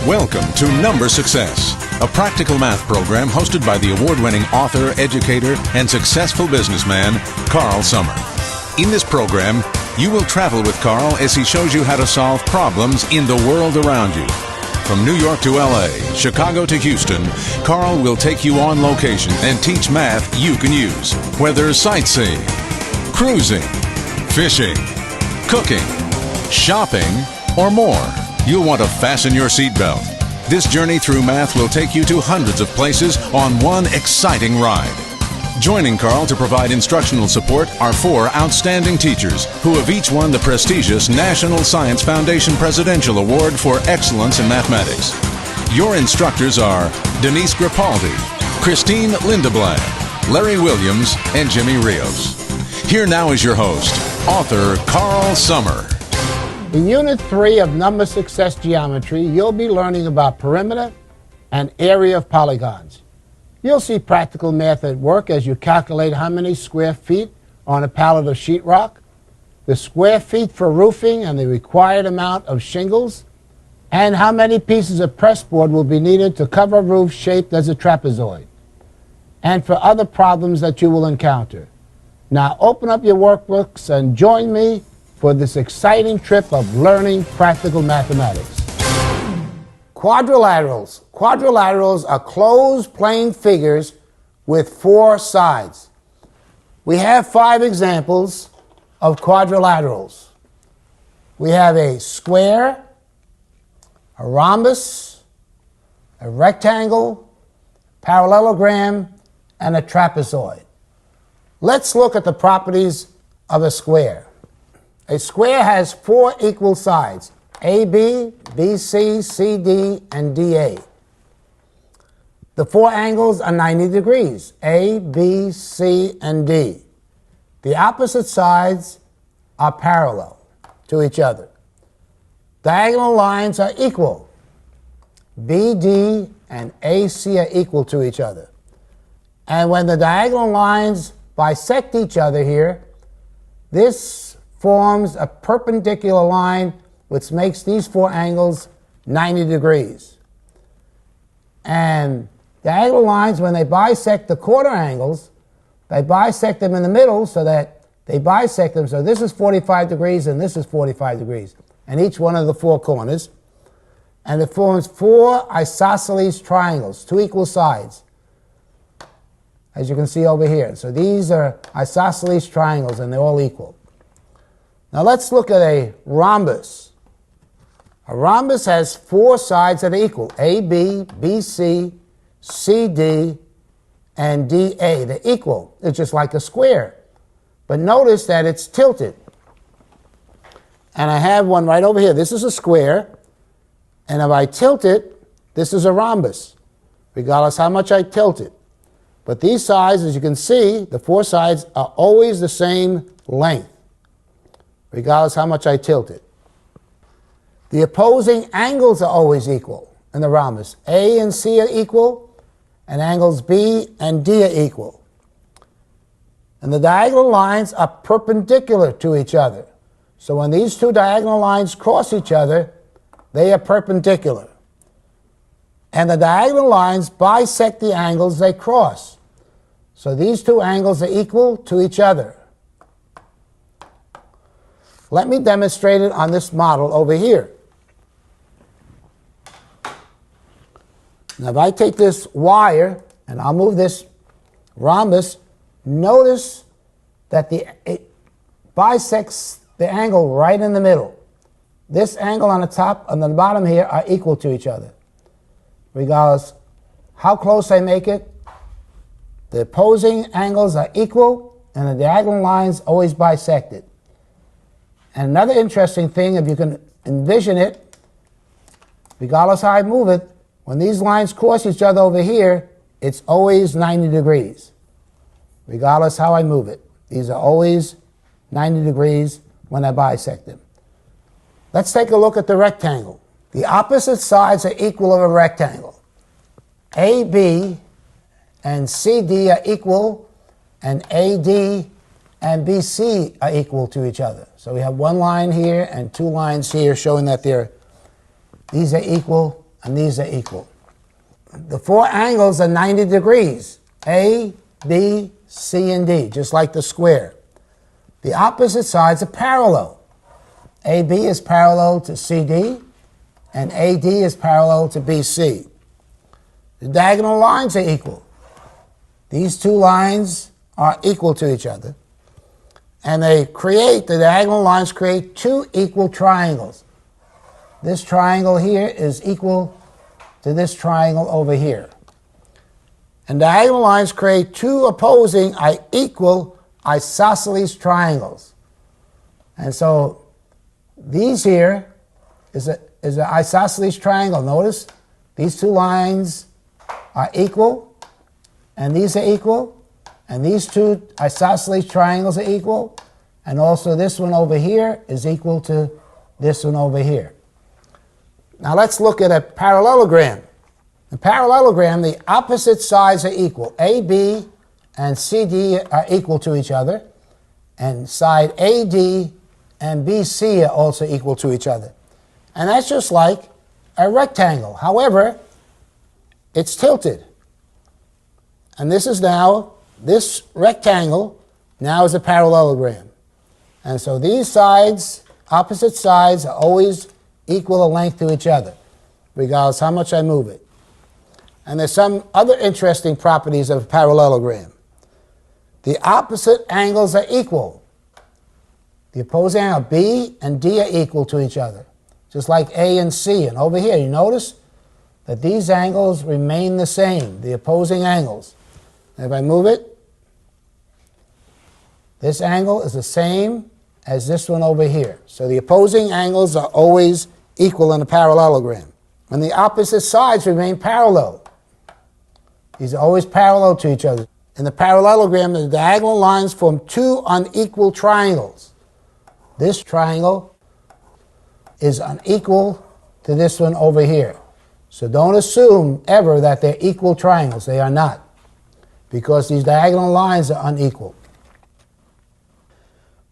Welcome to Number Success, a practical math program hosted by the award-winning author, educator, and successful businessman, Carl Summer. In this program, you will travel with Carl as he shows you how to solve problems in the world around you. From New York to LA, Chicago to Houston, Carl will take you on location and teach math you can use. Whether sightseeing, cruising, fishing, cooking, shopping, or more, you'll want to fasten your seatbelt. This journey through math will take you to hundreds of places on one exciting ride. Joining Carl to provide instructional support are 4 outstanding teachers who have each won the prestigious National Science Foundation Presidential Award for Excellence in Mathematics. Your instructors are Denise Gripaldi, Christine Lindeblad, Larry Williams, and Jimmy Rios. Here now is your host, author Carl Summer. In Unit 3 of Number Success Geometry, you'll be learning about perimeter and area of polygons. You'll see practical math at work as you calculate how many square feet on a pallet of sheetrock, the square feet for roofing and the required amount of shingles, and how many pieces of pressboard will be needed to cover a roof shaped as a trapezoid, and for other problems that you will encounter. Now open up your workbooks and join me for this exciting trip of learning practical mathematics. Quadrilaterals. Quadrilaterals are closed plane figures with 4 sides. We have 5 examples of quadrilaterals. We have a square, a rhombus, a rectangle, parallelogram, and a trapezoid. Let's look at the properties of a square. A square has 4 equal sides, AB, BC, CD, and DA. The 4 angles are 90 degrees, A, B, C, and D. The opposite sides are parallel to each other. Diagonal lines are equal. BD and AC are equal to each other. And when the diagonal lines bisect each other here, this forms a perpendicular line which makes these 4 angles 90 degrees. And diagonal lines, when they bisect the quarter angles, they bisect them in the middle so that they bisect them. So this is 45 degrees and this is 45 degrees, and each one of the 4 corners. And it forms 4 isosceles triangles, 2 equal sides, as you can see over here. So these are isosceles triangles and they're all equal. Now let's look at a rhombus. A rhombus has 4 sides that are equal, AB, BC, CD, and DA. They're equal. It's just like a square. But notice that it's tilted. And I have one right over here. This is a square. And if I tilt it, this is a rhombus, regardless how much I tilt it. But these sides, as you can see, the 4 sides are always the same length, regardless how much I tilt it. The opposing angles are always equal in the rhombus. A and C are equal, and angles B and D are equal. And the diagonal lines are perpendicular to each other. So when these 2 diagonal lines cross each other, they are perpendicular. And the diagonal lines bisect the angles they cross. So these 2 angles are equal to each other. Let me demonstrate it on this model over here. Now if I take this wire and I'll move this rhombus, notice that it bisects the angle right in the middle. This angle on the top and the bottom here are equal to each other. Regardless how close I make it, the opposing angles are equal and the diagonal lines always bisect it. And another interesting thing, if you can envision it, regardless how I move it, when these lines cross each other over here, it's always 90 degrees, regardless how I move it. These are always 90 degrees when I bisect them. Let's take a look at the rectangle. The opposite sides are equal of a rectangle. AB and CD are equal, and AD and BC are equal to each other. So we have 1 line here and 2 lines here showing that these are equal and these are equal. The four angles are 90 degrees, A, B, C, and D, just like the square. The opposite sides are parallel. AB is parallel to CD, and AD is parallel to BC. The diagonal lines are equal. These two lines are equal to each other, and the diagonal lines create two equal triangles. This triangle here is equal to this triangle over here. And diagonal lines create two opposing equal isosceles triangles. And so these here is an isosceles triangle. Notice these two lines are equal, and these are equal, and these two isosceles triangles are equal, and also this one over here is equal to this one over here. Now let's look at a parallelogram. In parallelogram, the opposite sides are equal. AB and CD are equal to each other, and side AD and BC are also equal to each other. And that's just like a rectangle. However, it's tilted. And this rectangle now is a parallelogram. And so these sides, opposite sides, are always equal in length to each other, regardless how much I move it. And there's some other interesting properties of a parallelogram. The opposite angles are equal. The opposing angle, B and D, are equal to each other, just like A and C. And over here, you notice that these angles remain the same, the opposing angles. And if I move it, this angle is the same as this one over here. So the opposing angles are always equal in a parallelogram. And the opposite sides remain parallel. These are always parallel to each other. In the parallelogram, the diagonal lines form two unequal triangles. This triangle is unequal to this one over here. So don't assume ever that they're equal triangles. They are not, because these diagonal lines are unequal.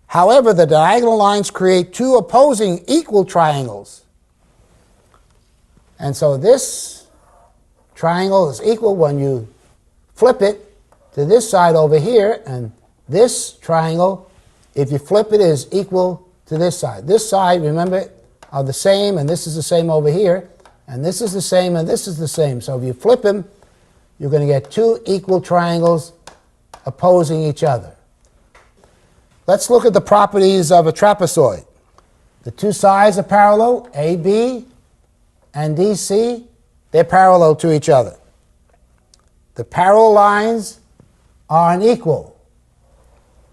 However, the diagonal lines create two opposing equal triangles. And so this triangle is equal when you flip it to this side over here, and this triangle, if you flip it, is equal to this side. This side, remember, are the same, and this is the same over here, and this is the same, and this is the same. So if you flip them, you're going to get two equal triangles opposing each other. Let's look at the properties of a trapezoid. The two sides are parallel, AB and DC. They're parallel to each other. The parallel lines are unequal.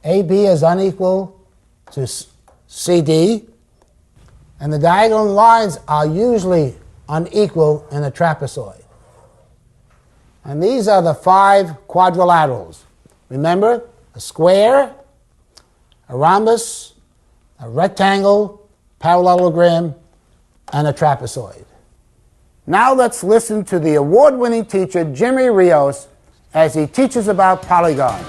AB is unequal to CD, and the diagonal lines are usually unequal in a trapezoid. And these are the 5 quadrilaterals. Remember, a square, a rhombus, a rectangle, parallelogram, and a trapezoid. Now let's listen to the award-winning teacher, Jimmy Rios, as he teaches about polygons.